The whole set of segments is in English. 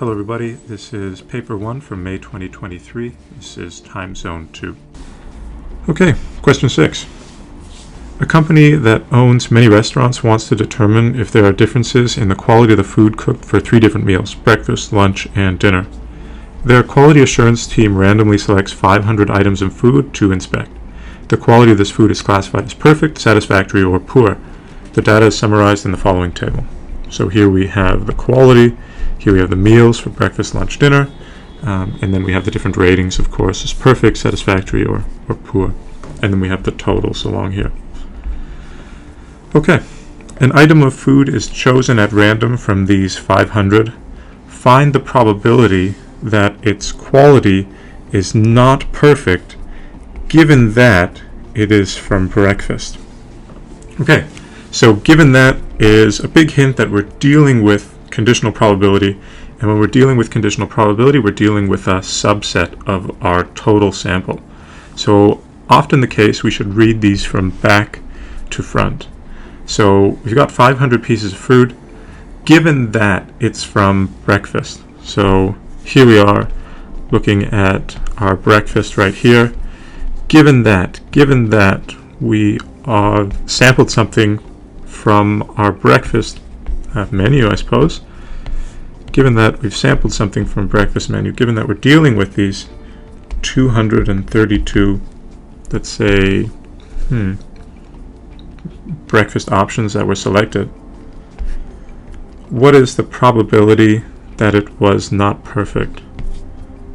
Hello everybody, this is paper 1 from May 2023. This is time zone 2. Okay, question 6. A company that owns many restaurants wants to determine if there are differences in the quality of the food cooked for 3 different meals, breakfast, lunch, and dinner. Their quality assurance team randomly selects 500 items of food to inspect. The quality of this food is classified as perfect, satisfactory, or poor. The data is summarized in the following table. So here we have the quality. Here we have the meals for breakfast, lunch, dinner, and then we have the different ratings, of course, as perfect, satisfactory, or poor. And then we have the totals along here. Okay, an item of food is chosen at random from these 500. Find the probability that its quality is not perfect, given that it is from breakfast. Okay, so given that is a big hint that we're dealing with conditional probability, and when we're dealing with conditional probability, we're dealing with a subset of our total sample. So often the case, we should read these from back to front. So we've got 500 pieces of food, given that it's from breakfast. So here we are looking at our breakfast right here. Given that we sampled something from our breakfast menu, I suppose. Given that we've sampled something from breakfast menu, given that we're dealing with these 232, let's say, breakfast options that were selected, what is the probability that it was not perfect?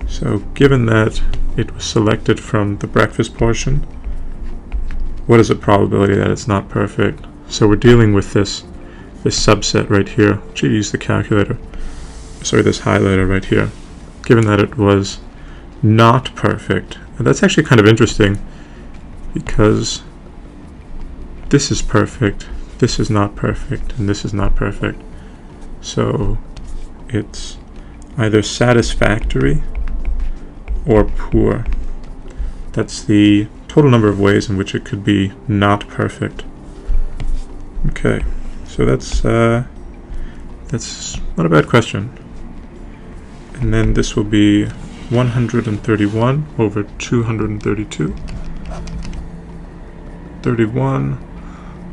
So given that it was selected from the breakfast portion, what is the probability that it's not perfect? So we're dealing with this subset right here. Should use the calculator. Sorry, this highlighter right here. Given that it was not perfect, and that's actually kind of interesting because this is perfect, this is not perfect, and this is not perfect. So it's either satisfactory or poor. That's the total number of ways in which it could be not perfect. Okay, so that's not a bad question. And then this will be 131 over 232. 31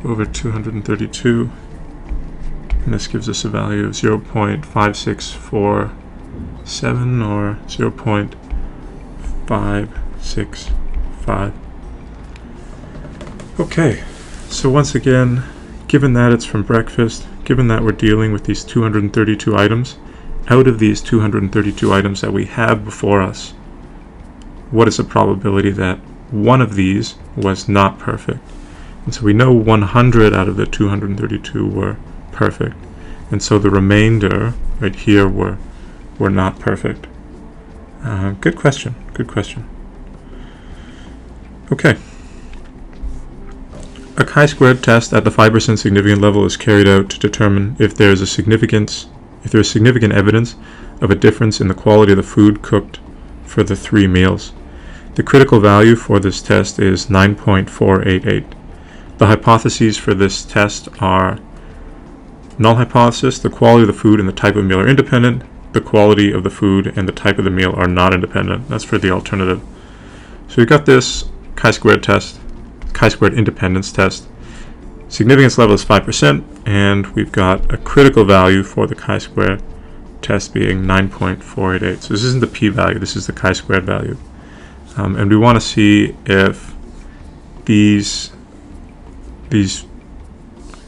over 232. And this gives us a value of 0.5647 or 0.565. Okay, so once again, given that it's from breakfast, given that we're dealing with these 232 items, out of these 232 items that we have before us, what is the probability that one of these was not perfect? And so we know 100 out of the 232 were perfect, and so the remainder right here were not perfect. Good question. Okay. A chi-squared test at the 5% significant level is carried out to determine if there is significant evidence of a difference in the quality of the food cooked for the 3 meals. The critical value for this test is 9.488. The hypotheses for this test are: null hypothesis, the quality of the food and the type of meal are independent. The quality of the food and the type of the meal are not independent. That's for the alternative. So we've got this chi-squared test, chi-squared independence test. Significance level is 5%, and we've got a critical value for the chi-squared test being 9.488. So this isn't the p-value, this is the chi-squared value. And we want to see if these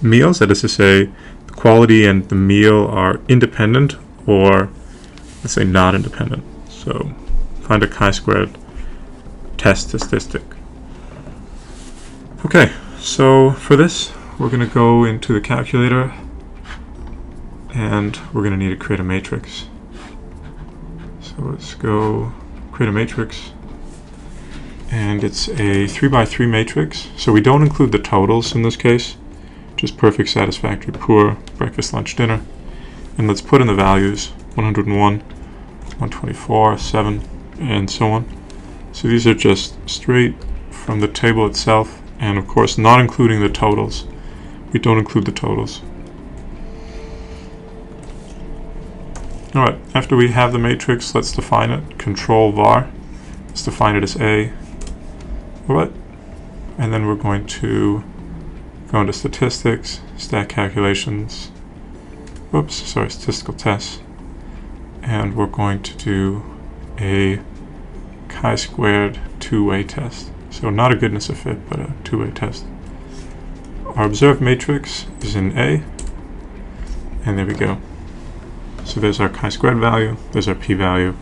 meals, that is to say, the quality and the meal are independent or, let's say, not independent. So find a chi-squared test statistic. Okay, so for this, we're going to go into the calculator and we're going to need to create a matrix. So let's go create a matrix, and it's a 3x3 matrix. So we don't include the totals in this case, just perfect, satisfactory, poor, breakfast, lunch, dinner. And let's put in the values 101, 124, 7, and so on. So these are just straight from the table itself, and of course not including the totals. We don't include the totals. Alright, after we have the matrix, let's define it. Control var. Let's define it as A. Alright, and then we're going to go into statistics, stat calculations, statistical tests, and we're going to do a chi-squared two-way test. So not a goodness of fit, but a two-way test. Our observed matrix is in A, and there we go. So there's our chi-squared value, there's our p-value,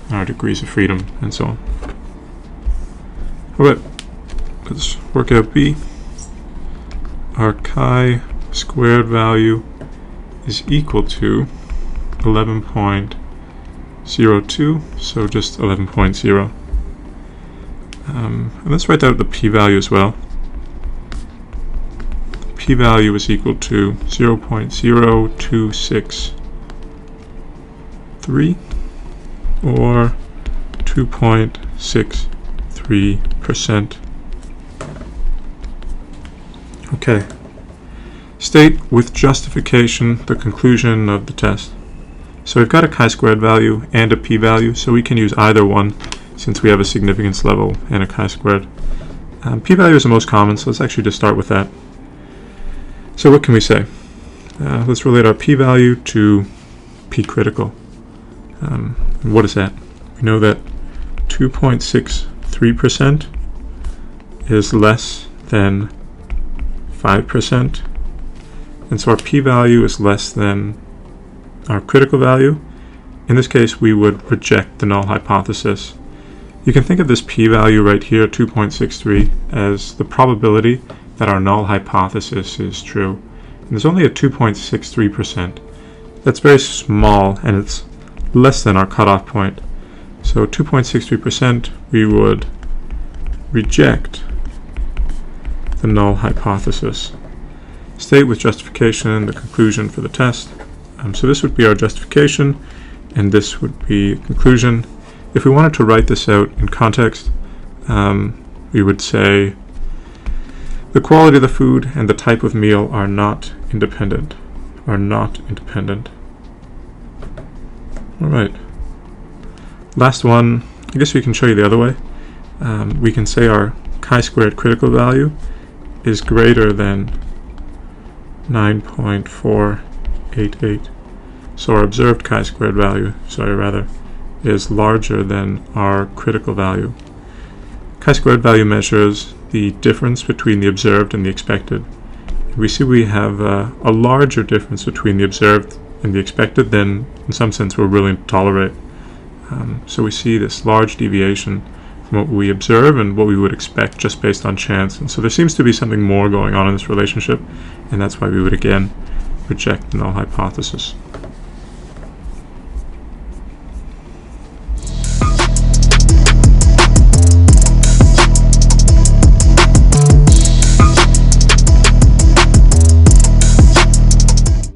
and our degrees of freedom, and so on. Alright, let's work out B. Our chi-squared value is equal to 11.02, so just 11.0. And let's write out the p-value as well. P-value is equal to 0.0263 or 2.63%. Okay. State with justification the conclusion of the test. So we've got a chi-squared value and a p-value, so we can use either one since we have a significance level and a chi-squared. P-value is the most common, so let's actually just start with that. So what can we say? Let's relate our p-value to p-critical. What is that? We know that 2.63% is less than 5%, and so our p-value is less than our critical value. In this case, we would reject the null hypothesis. You can think of this p-value right here, 2.63, as the probability that our null hypothesis is true. And there's only a 2.63%. That's very small, and it's less than our cutoff point. So 2.63%, we would reject the null hypothesis. State with justification the conclusion for the test. So this would be our justification, and this would be conclusion. If we wanted to write this out in context, we would say the quality of the food and the type of meal are not independent. Alright. Last one, I guess we can show you the other way. We can say our chi-squared critical value is greater than 9.488. So our observed chi-squared value, is larger than our critical value. Chi-squared value measures the difference between the observed and the expected. We see we have a larger difference between the observed and the expected than, in some sense, we're willing to tolerate. So we see this large deviation from what we observe and what we would expect just based on chance. And so there seems to be something more going on in this relationship, and that's why we would again reject the null hypothesis.